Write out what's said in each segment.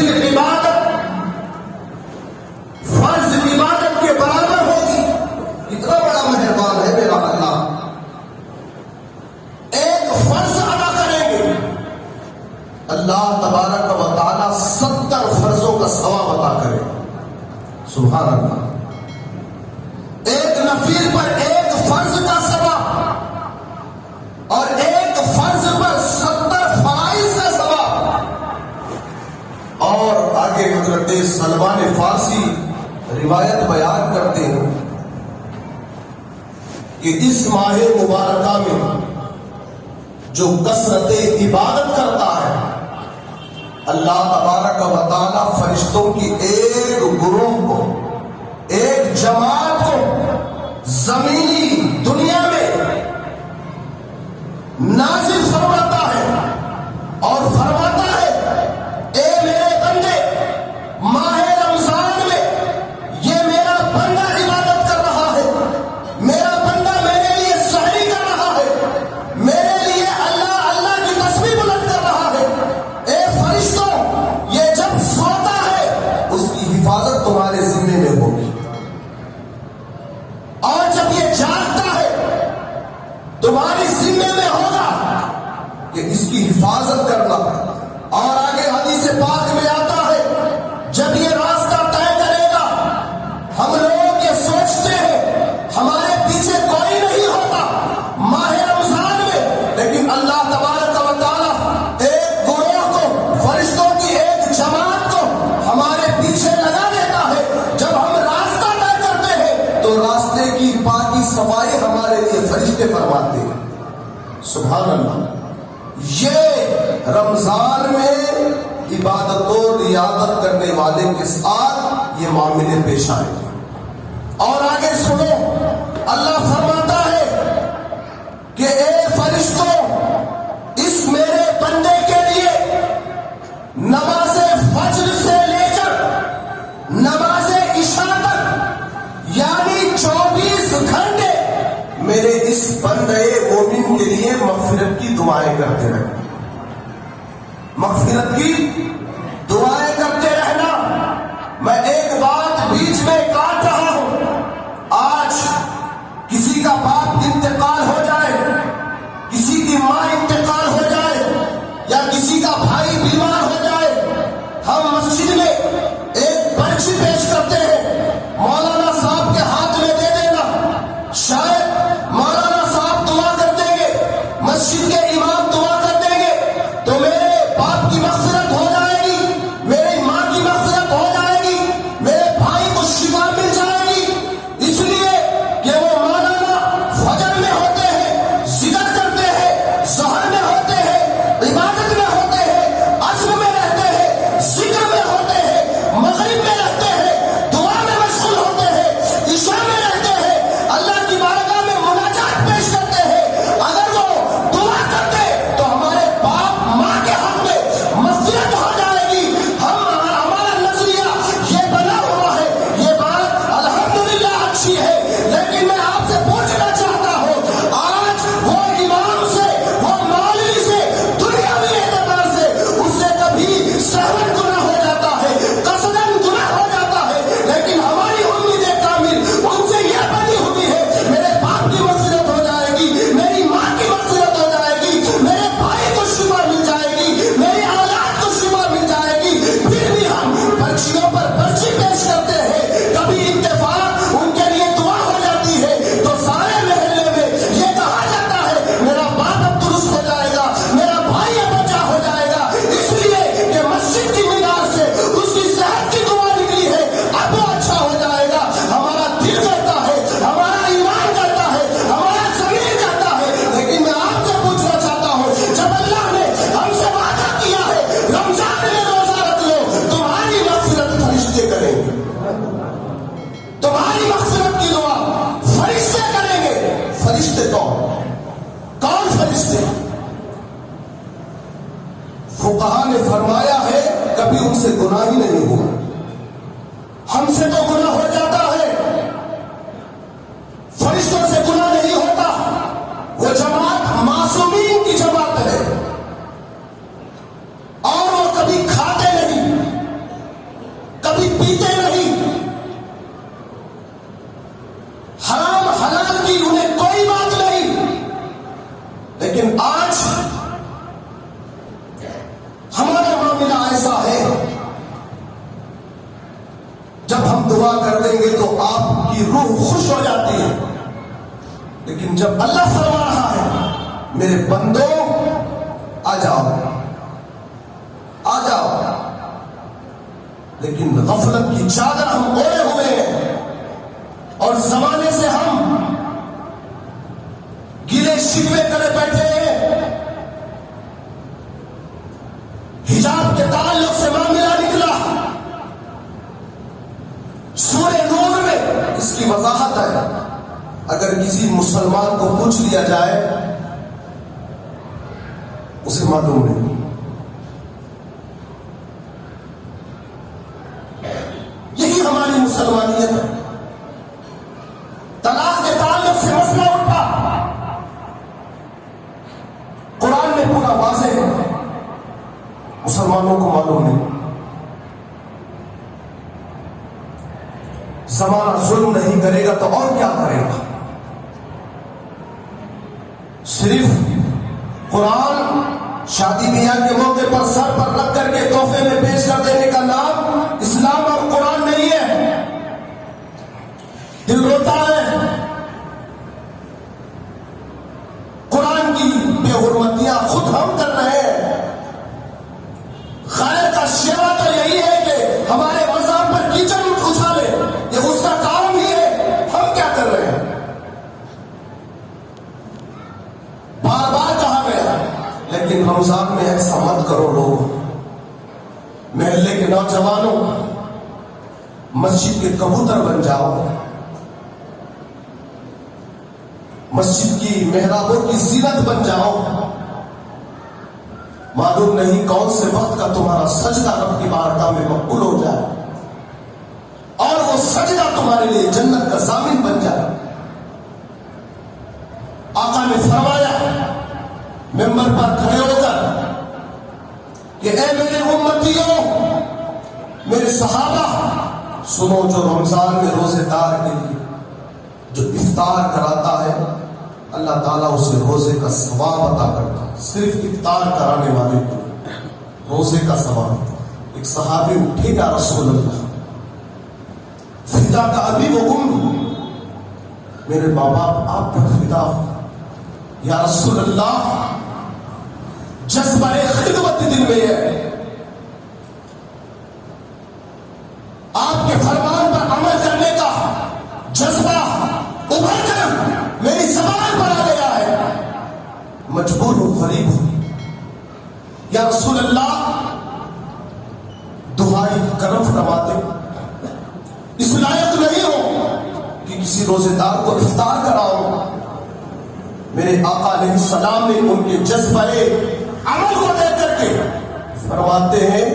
نفل عبادت فرض عبادت کے برابر ہوگی. اتنا بڑا مہربان ہے میرا اللہ. ایک فرض ادا کریں گے اللہ تبارک و تعالی 70 فرضوں کا ثواب عطا کرے. سبحان اللہ. ایک نفل پر ایک فرض کا ثواب اور ایک فرض پر 70 فرائض کا ثواب. اور آگے حضرت سلمان فارسی روایت بیان کرتے ہیں کہ اس ماہ مبارکہ میں جو کثرت عبادت کرتا ہے اللہ تبارک و تعالی فرشتوں کی ایک گروہ کو، ایک جماعت کو زمینی دنیا میں نازل فرماتا ہے اور فرماتا ہے اے میرے بندے، ماہ رمضان میں یہ میرا بندہ عبادت کر رہا ہے، میرا بندہ میرے لیے سحری کر رہا ہے، میرے لیے اللہ اللہ کی تسبیح بلند کر رہا ہے. اے فرشتوں، یہ جب سوتا ہے اس کی حفاظت تمہارے ذمے میں ہوگی، اور جب یہ جاگتا ہے تمہاری ذمے میں ہوگا کہ اس کی حفاظت کرنا. اور آگے حدیث پاک میں آتا ہے جب یہ راستہ طے کرے گا، ہم لوگ یہ سوچتے ہیں ہمارے پیچھے کوئی نہیں ہوتا ماہ رمضان میں، لیکن اللہ تبارک و تعالی ایک گروہ کو، فرشتوں کی ایک جماعت کو ہمارے پیچھے لگا دیتا ہے. جب ہم راستہ طے کرتے ہیں تو راستے کی پاکی صفائی ہمارے لیے فرشتے فرماتے ہیں. سبحان اللہ. یہ رمضان میں عبادت و ریاضت کرنے والے کے ساتھ یہ معاملے پیش آئے. اور آگے سنو، اللہ فرماتا ہے کہ اے فرشتوں، اس میرے بندے کے لیے نماز فجر سے لے کر نماز عشاء تک یعنی 24 گھنٹے میرے اس بندے مومن کے لیے مغفرت کی دعائیں کرتے رہنا، مغفرت کی دعائیں کرتے رہنا. میں ایک بات بیچ میں کاٹ رہا ہوں. آج کسی کا باپ انتقال ہو جائے، کسی کی ماں انتقال ہو جائے، یا کسی کا بھائی بیمار ہو جائے، ہم مسجد میں ایک پرچی پیش کرتے ہیں، مولانا صاحب کے ہاتھ میں دے دینا. شاید مولانا صاحب دعا کر دیں گے، مسجد کے امام دعا کر دیں گے تو میرے باپ کی مغفرت ہو جائے گی، میری ماں کی مغفرت ہو جائے گی، میرے بھائی کو شفا مل جائے گی. اس لیے کہ وہ مولانا فجر میں ہوتے ہیں، ذکر کرتے ہیں، ظہر میں ہوتے ہیں، عبادت میں ہوتے ہیں، عصر میں رہتے ہیں، ذکر میں ہوتے ہیں، مغرب میں رہتے ہیں، دعا میں مشغول ہوتے ہیں، عشاء میں رہتے ہیں، اللہ کی بارگاہ میں مناجات پیش کرتے ہیں. اگر وہ دعا کرتے تو ہمارے باپ ماں کے حق میں مغفرت ہو جائے گی. ہمارا نظریہ یہ بنا ہوا ہے. یہ بات الحمدللہ اچھی ہے، لیکن میں آپ سے پوچھنا چاہتا ہوں، آج وہ امام سے، وہ مولوی سے، دنیاوی اعتبار سے اس سے کبھی سہون گناہ ہو جاتا ہے، قصداً گناہ ہو جاتا ہے، لیکن ہماری امید کامل ان سے یہ بنی ہوئی ہے میرے باپ کی مغفرت ہو جائے گی، میری ماں کی مغفرت ہو جائے گی، میرے بھائی کو شفا مل جائے گی، میری اولاد کو شفا مل جائے گی. پھر بھی ہم پرچیوں پر پرچی پیش کرتے ہیں. کبھی اتفاق ان کے لیے دعا ہو جاتی ہے تو سارے محلے میں یہ کہا جاتا ہے میرا باپ اب درست ہو جائے گا، میرا بھائی اب بچا ہو جائے گا، اس لیے کہ مسجد کی مینار سے اس کی صحت کی دعا نکلی ہے، اب وہ اچھا ہو جائے گا. ہمارا دل کرتا ہے، ہمارا ایمان کرتا ہے، ہمارا ضمیر کرتا ہے. لیکن میں آپ سے پوچھنا چاہتا ہوں، جب اللہ نے ہم سے وعدہ کیا ہے رمضان میں روزہ رکھ لو، تمہاری مغفرت فرشتے کریں گے، تمہاری مغفرت کی دعا فرشتے کریں گے. فرشتے کون فرشتے؟ فقہا نے فرمایا ہے کبھی ان سے گناہ ہی نہیں ہوا. ہم سے تو گناہ ہو جاتا ہے، فرشتوں سے گناہ نہیں ہوتا. وہ جماعت معصومین کی جماعت ہے، اور وہ کبھی کھاتے نہیں، پیتے نہیں، حرام حلال کی انہیں کوئی بات نہیں، لیکن آج ہمارا معاملہ ایسا ہے، جب ہم دعا کر دیں گے تو آپ کی روح خوش ہو جاتی ہے، لیکن جب اللہ فرما رہا ہے میرے بندوں آ جاؤ آ جاؤ، لیکن غفلت کی چادر ہم اوڑے ہوئے ہیں اور زمانے سے ہم گلے شکوے کرے بیٹھے ہیں، حجاب کے تعلق سے معاملہ نکلا، سورہ نور میں اس کی وضاحت ہے، اگر کسی مسلمان کو پوچھ لیا جائے اسے معلوم نہیں، یہی ہماری مسلمانیت ہے۔ طلاق کے تعلق سے مسئلہ اٹھا، قرآن میں پورا واضح ہے، مسلمانوں کو معلوم نہیں، زمانہ ظلم نہیں کرے گا تو اور کیا کرے گا؟ صرف قرآن شادی بیاہ کے موقع پر سر پر رکھ کر کے تحفے میں پیش کر دینے کا نام اسلام اور قرآن نہیں ہے۔ دل روتا ہے، قرآن کی بے حرمتیاں خود ہم کر رہے ہیں۔ خیر کا شیوا تو یہی ہے کہ ہمارے مذہب پر کیچڑ اچھالے، یہ اس کا کام ہی ہے، ہم کیا کر رہے ہیں؟ بار بار کہا گیا، لیکن رمضان میں ایسا مت کرو لوگ، محلے کے نوجوانوں مسجد کے کبوتر بن جاؤ، مسجد کی محرابوں کی زینت بن جاؤ، معلوم نہیں کون سے وقت کا تمہارا سجدہ رب کی بارگاہ میں مقبول ہو جائے اور وہ سجدہ تمہارے لیے جنت کا ضامن بن جائے۔ آقا نے فرمایا ممبر پر کھڑے ہو کر کہ اے میرے امتیوں، میرے صحابہ، سنو، جو رمضان میں روزے دار کے لیے جو افطار کراتا ہے اللہ تعالیٰ اسے روزے کا ثواب عطا کرتا ہے، صرف افطار کرانے والے کو روزے کا ثواب۔ ایک صحابی اٹھے گا، رسول اللہ فدا کا ابی و ام، میرے ماں باپ آپ پر فدا ہو یا رسول اللہ، جذبہ خدمت دل میں ہے، آپ کے فرمان پر عمل کرنے کا جذبہ ابھر کر میری زبان پر آ گیا ہے، مجبور ہوں، غریب ہوں یا رسول اللہ، دعائی کرم فرماتے، اس لائق نہیں ہو کہ کسی روزے دار کو افطار کراؤ۔ میرے آقا علیہ السلام نے ان کے جذبہ عمل کو دیکھ کر کے فرماتے ہیں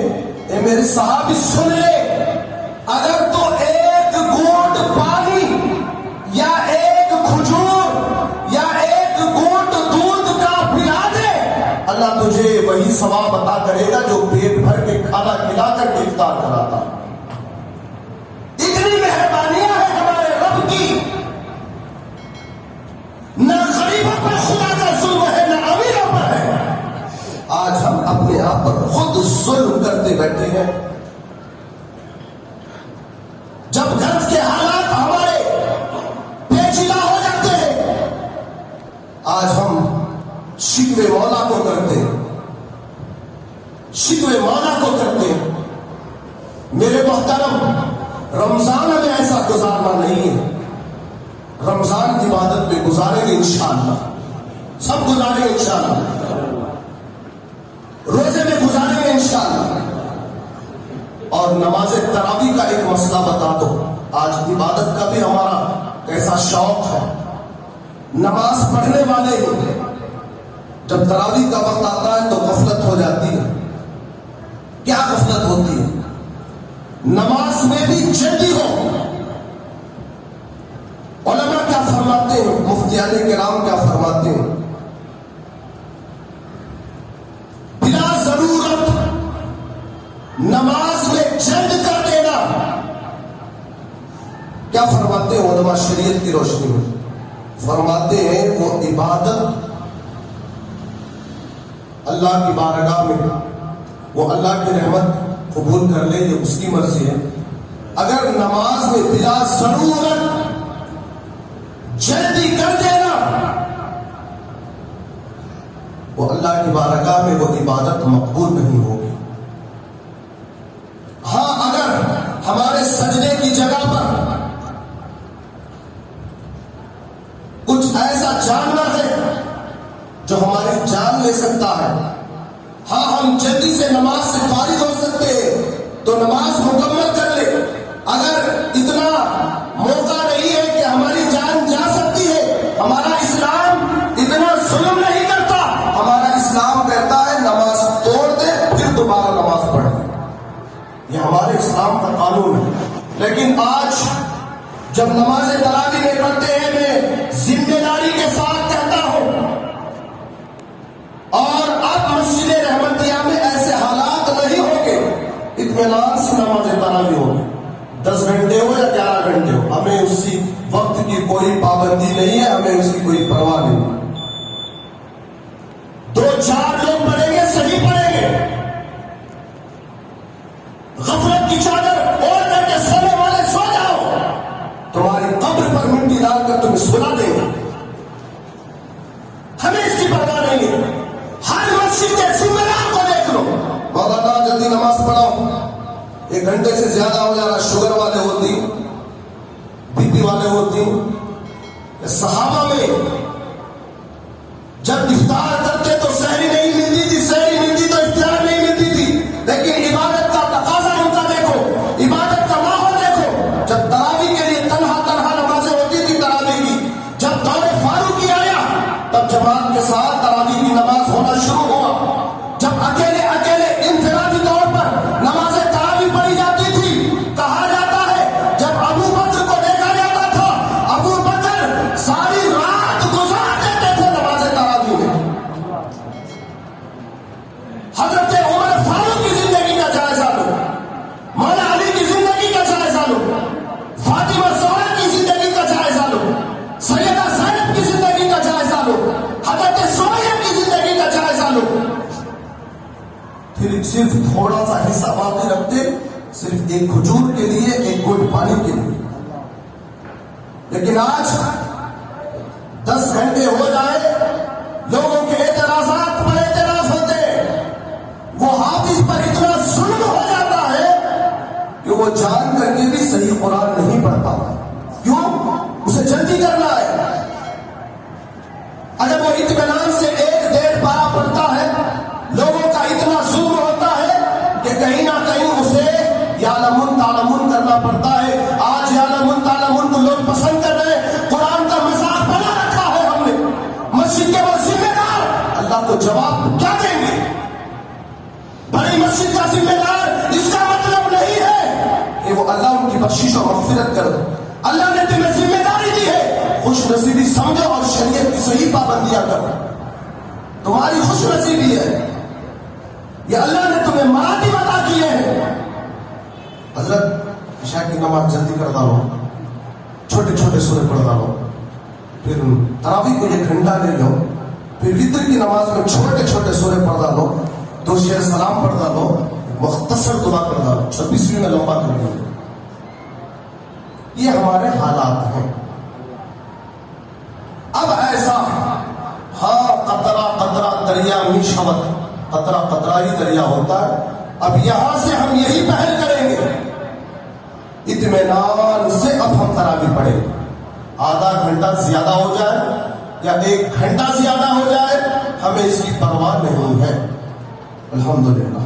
اے میرے صحابی سن لے، اگر تو ایک گھونٹ پانی یا ایک کھجور یا ایک گھونٹ دودھ کا پلا دے، اللہ تجھے وہی ثواب عطا کرے گا جو پیٹ بھر کے کھانا کھلا کر کے افطار کراتا۔ اتنی مہربانیاں ہیں ہمارے رب کی، نہ غریبوں پر خدا کا ظلم ہے نہ امیروں پر ہے۔ آج ہم اپنے آپ پر خود ظلم کرتے بیٹھے ہیں، جب گھر کے حالات ہمارے پیچیدہ ہو جاتے ہیں آج ہم شکوے مولا کو کرتے ہیں، شکوے مولا کو کرتے ہیں۔ میرے محترم، رمضان میں ایسا گزارنا نہیں ہے، رمضان کی عبادت میں گزاریں گے انشاءاللہ، سب گزاریں گے انشاءاللہ، روزے میں گزاریں گے انشاءاللہ۔ اور نماز تراویح کا ایک مسئلہ بتا دو، آج عبادت کا بھی ہمارا کیسا شوق ہے، نماز پڑھنے والے جب تراویح کا وقت آتا ہے تو غفلت ہو جاتی ہے۔ کیا غفلت ہوتی ہے؟ نماز میں بھی جلدی ہو۔ علماء کیا فرماتے ہیں، مفتیان کرام کیا فرماتے ہیں، بلا ضرورت نماز میں جلد کر دینا کیا فرماتے ہیں علماء شریعت کی روشنی میں؟ فرماتے ہیں وہ عبادت اللہ کی بارگاہ میں وہ اللہ کی رحمت قبول کر لے، یہ اس کی مرضی ہے. اگر نماز میں بلا ضرورت جلدی کر دینا، وہ اللہ کی بارگاہ میں وہ عبادت مقبول نہیں ہوگی. ہاں اگر ہمارے سجدے کی جگہ پر کچھ ایسا جانور ہے جو ہماری جان لے سکتا ہے، ہاں ہم جلدی سے نماز سے فارغ ہو سکتے ہیں تو نماز مکمل کر لے. اگر اتنا موقع نہیں ہے کہ ہماری جان جا سکتی ہے، ہمارا اسلام اتنا ظلم نہیں کرتا. ہمارا اسلام کہتا ہے نماز توڑ دے پھر دوبارہ نماز پڑھ دے، یہ ہمارے اسلام کا قانون ہے. لیکن آج جب نماز تراویح میں پڑھتے ہیں، میں ذمہ داری کے ساتھ کہتا ہوں، اور اب مسجد رحمتیہ میں ایسے حالات نہیں ہوں گے، اطمینان سے نماز تراویح ہوگی. 10 گھنٹے ہو یا 11 گھنٹے ہو، ہمیں اسی وقت کی کوئی پابندی نہیں ہے، ہمیں اس کی کوئی پرواہ نہیں. 2-4 لوگ پڑھیں گے، صحیح پڑھیں گے. غفلت کی چادر اوڑھ کر کے سونے والے سو جاؤ، تمہاری قبر پر مٹی ڈال کر تمہیں سلا دیں گے. ہمیں اس کی پرواہ نہیں ہے. ہر مسجد کے ذمہ دار کو دیکھ لو، مولانا جلدی نماز پڑھاؤ، 1 گھنٹے سے زیادہ ہو جا رہا. شوگر والے ہوتی، بی پی والے ہوتی. صحابہ میں جب افطار کرتے تو سحری نہیں ملتی تھی، سحری ملتی تو افطار نہیں ملتی تھی. لیکن عبادت کا تقاضا ان کا دیکھو، عبادت کا ماحول دیکھو. جب تراویح کے لیے تنہا نمازیں ہوتی تھی تراویح کی، جب دور فاروقی آیا تب جماعت کے ساتھ تراویح کی نماز ہونا شروع ہوا. جب اکیلے انفرادی طور پر نماز تراویح پڑھی جاتی تھی، کہا جاتا ہے جب ابو بکر کو دیکھا جاتا تھا، ابو بکر ساری رات گزار دیتے تھے نماز تراویح میں. حضرت عمر فاروق کی زندگی کا جائزہ لو، مولا علی کی زندگی کا جائزہ لو، فاطمہ زہرا کی زندگی کا جائزہ لو، سیدہ زینب کی زندگی کا جائزہ لو، حضرت سمیہ کی زندگی کا جائزہ لو. پھر صرف تھوڑا سا حصہ باقی رکھتے، صرف ایک کھجور کے لیے، ایک گھٹ پانی کے لیے. لیکن آج 10 گھنٹے ہو جائے، لوگوں کے اعتراضات پر اعتراض ہوتے ہیں. وہ حافظ پر اتنا ظلم ہو جاتا ہے کہ وہ جان کر کے بھی صحیح قرآن نہیں پڑھتا. کیوں؟ اسے جلدی کرنا ہے. اگر وہ اطمینان سے 1-1.5 پارہ پڑھتا ہے، لوگوں کا اتنا ظلم ہوتا ہے کہ کہیں نہ کہیں اسے یعلمون تعلمون کرنا پڑتا ہے. آج یعلمون تعلمون کو لوگ پسند کر رہے ہیں. قرآن کا مذاق بنا رکھا ہے ہم نے. مسجد کے وہ ذمہ دار اللہ کو جواب کیا دیں گے؟ بڑی مسجد کا ذمہ دار اس کا مطلب نہیں ہے کہ وہ اللہ ان کی بخشش اور مغفرت کرے. اللہ نے تمہیں ذمہ داری دی ہے، خوش نصیبی سمجھو اور شریعت کی صحیح پابندیاں کرو. تمہاری خوش نصیبی ہے، یہ اللہ نے تمہیں مراتب عطا کیے ہیں. حضرت عشاء کی نماز جلدی کر ڈالو، چھوٹے چھوٹے سورے پڑھ ڈالو. پھر تراویح کو 1 گھنٹہ لے لو. پھر وتر کی نماز میں چھوٹے چھوٹے سورے پڑھ ڈالو، 2 شعر سلام پڑھ ڈالو، مختصر دعا کر ڈالو، 26ویں میں لمبا کر دو. یہ ہمارے حالات ہیں. اب ایسا ہاں قطرہ قطرہ دریا می شود، قطرہ قطرہ ہی دریا ہوتا ہے. اب یہاں سے ہم یہی پہل کریں گے، اطمینان سے اب ہم تراویح پڑھیں گے. آدھا گھنٹہ زیادہ ہو جائے یا 1 گھنٹہ زیادہ ہو جائے، ہمیں اس کی پرواہ نہیں ہے. الحمدللہ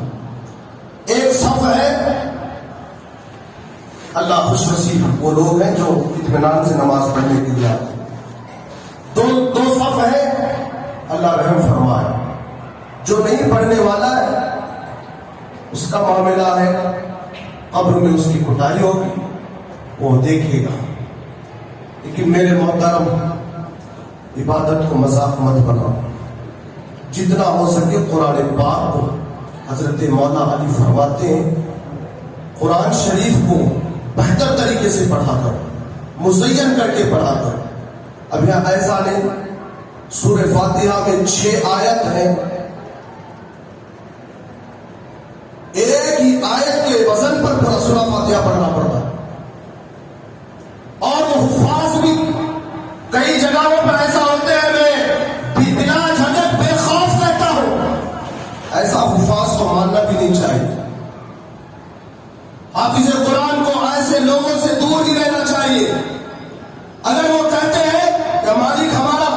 ایک صف ہے، اللہ خوش نصیب وہ لوگ ہیں جو اطمینان سے نماز پڑھنے کے لیے آتے ہیں. دو صف ہے، اللہ رحم فرمائے. جو نہیں پڑھنے والا ہے اس کا معاملہ ہے قبر میں اس کی کٹائی ہوگی، وہ دیکھے گا. لیکن میرے محترم، عبادت کو مذاق مت بناؤ. جتنا ہو سکے قرآن پاک کو، حضرت مولا علی فرماتے ہیں قرآن شریف کو بہتر طریقے سے پڑھا کرو. مزین کر کے پڑھا کرو. اب یہاں ایسا نہیں، سورہ فاتحہ میں 6 آیت ہیں، ایک ہی آیت کے وزن پر پورا سورہ فاتحہ پڑھنا پڑتا ہے. اور وہ حفاظ بھی کئی جگہوں پر ایسا ہوتے ہیں، میں بلا جھجک بے خوف کہتا ہوں، ایسا حفاظ کو ماننا بھی نہیں چاہیے. حافظ قرآن کو ایسے لوگوں سے دور ہی رہنا چاہیے. اگر وہ کہتے ہیں کہ مالک ہمارا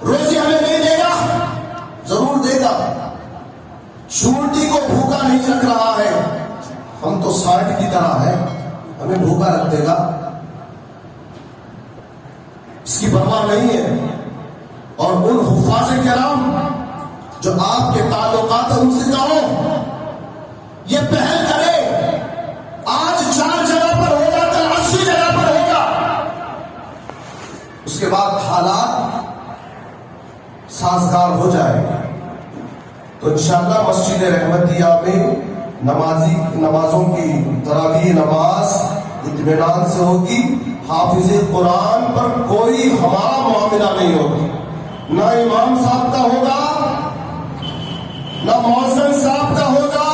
روزی ہمیں نہیں دے گا، ضرور دے گا. چونٹی کو بھوکا نہیں رکھ رہا ہے، ہم تو سانڈ کی طرح ہے، ہمیں بھوکا رکھ دے گا، اس کی پرواہ نہیں ہے. اور ان حفاظ کرام جو آپ کے تعلقات ان سے کہو یہ پہل کرے. آج 4 جگہ پر ہوگا، کل 80 جگہ پر ہوگا. اس کے بعد حالات سازگار ہو جائے گا تو انشاءاللہ مسجد رحمتیہ میں نمازوں کی تراویح نماز اطمینان سے ہوگی. حافظ قرآن پر کوئی ہمارا معاملہ نہیں ہوگا، نہ امام صاحب کا ہوگا، نہ مؤذن صاحب کا ہوگا،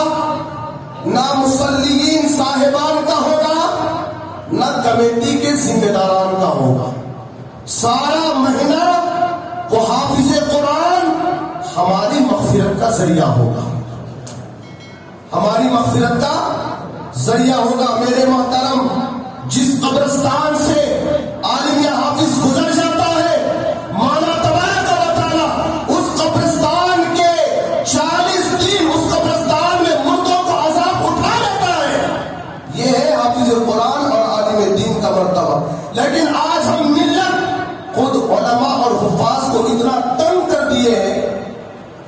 نہ مصلیین صاحبان کا ہوگا، نہ کمیٹی کے ذمہ داران کا ہوگا. سارا مہینہ وہ حافظ قرآن ہماری مغفرت کا ذریعہ ہوگا، ہماری مغفرت کا ذریعہ ہوگا. میرے محترم، جس قبرستان سے عالم یا حافظ گزر جاتا ہے، مولا تبارک و تعالی اس قبرستان کے 40 دن اس قبرستان میں مردوں کو عذاب اٹھا لیتا ہے. یہ ہے حافظ قرآن اور عالم دین کا مرتبہ. لیکن آج ہم ملت خود علماء اور حفاظ کو اتنا تنگ کر دیے ہیں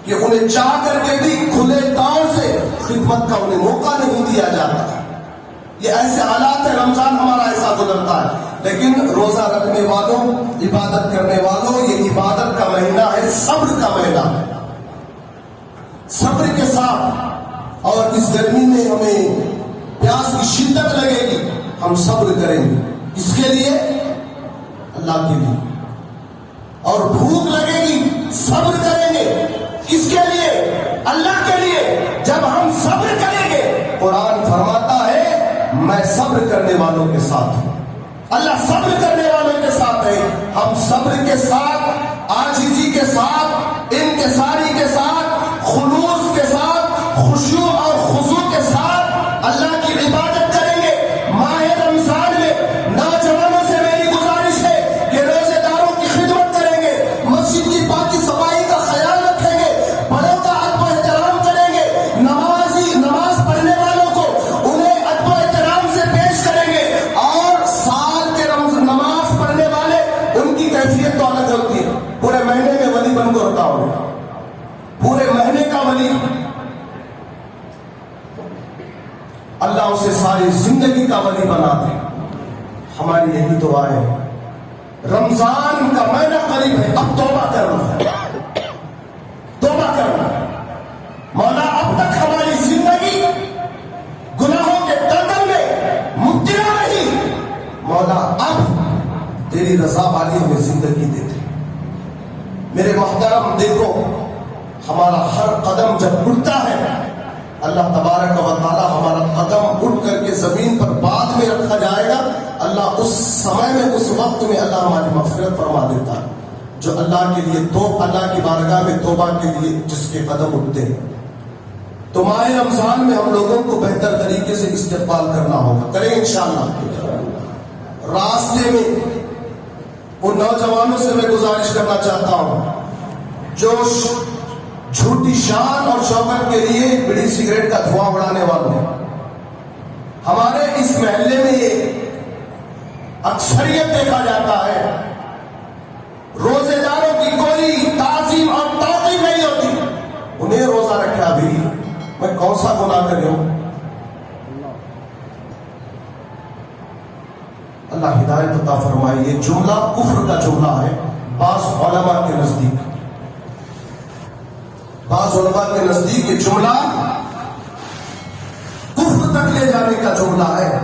کہ انہیں چاہ کر کے بھی کھلے داؤں سے خدمت کا انہیں موقع نہیں دیا جاتا. یہ ایسے حالات ہیں، رمضان ہمارا ایسا گزرتا ہے. لیکن روزہ رکھنے والوں، عبادت کرنے والوں، یہ عبادت کا مہینہ ہے، صبر کا مہینہ ہے. صبر کے ساتھ، اور اس گرمی میں ہمیں پیاس کی شدت لگے گی، ہم صبر کریں گے. اس کے لیے اللہ کے لیے. اور بھوک لگے گی، صبر کریں گے. اس کے لیے اللہ کے لیے. جب ہم صبر کریں گے، قرآن فرماتا ہے میں صبر کرنے والوں کے ساتھ ہوں. اللہ صبر کرنے والوں کے ساتھ ہے. ہم صبر کے ساتھ، عاجزی کے ساتھ، انکساری کے ساتھ، خلوص کے ساتھ، خشوع اور خضوع کے ساتھ اللہ کی عبادت کریں گے. ماہ رمضان میں نوجوانوں سے میری گزارش ہے کہ روزے داروں کی خدمت کریں گے، مسجد کی پاکی صفائی کا خیال رکھیں گے، بڑوں کا ادب و احترام کریں گے، نماز پڑھنے والوں کو انہیں ادب و احترام سے پیش کریں گے. اور سال کے نماز پڑھنے والے، ان کی کیفیت تو الگ ہوتی ہے. پورے مہینے میں ولی بن کو ہوتا ہوں، پورے مہینے کا ولی. اللہ اسے ساری زندگی کا ولی بنا دے. ہماری یہی دعا ہے. رمضان کا مہینہ قریب ہے، اب توبہ کرنا ہے، توبہ کرنا ہے. مولا اب تک ہماری زندگی گناہوں کے دلدل میں مبتلا رہی، مولا اب تیری رضا والی ہمیں زندگی دے دے. میرے محترم دیکھو، ہمارا ہر قدم جب اٹھتا ہے، اللہ تبارک و تعالی ہمارا قدم اٹھ کر کے زمین پر بعد میں رکھا جائے گا. اللہ اس سمے میں، اس وقت میں اللہ ہماری مغفرت فرما دیتا ہے. جو اللہ کے لیے اللہ کی بارگاہ میں توبہ کے لیے جس کے قدم اٹھتے ہیں. تو ماہ رمضان میں ہم لوگوں کو بہتر طریقے سے استقبال کرنا ہوگا. کریں انشاءاللہ. راستے میں ان نوجوانوں سے میں گزارش کرنا چاہتا ہوں جو جھوٹی شان اور شوکت کے لیے بڑی سگریٹ کا دھواں اڑانے والے ہیں. ہمارے اس محلے میں یہ اکثریت دیکھا جاتا ہے. روزے داروں کی کوئی تعظیم اور توقیر نہیں ہوتی. انہیں روزہ رکھا بھی میں کون سا گناہ کر رہا ہوں. اللہ ہدایت عطا فرمائے. یہ جملہ کفر کا جملہ ہے بعض علماء کے نزدیک. بعض علماء کے نزدیک یہ جملہ کفر تک لے جانے کا جملہ ہے.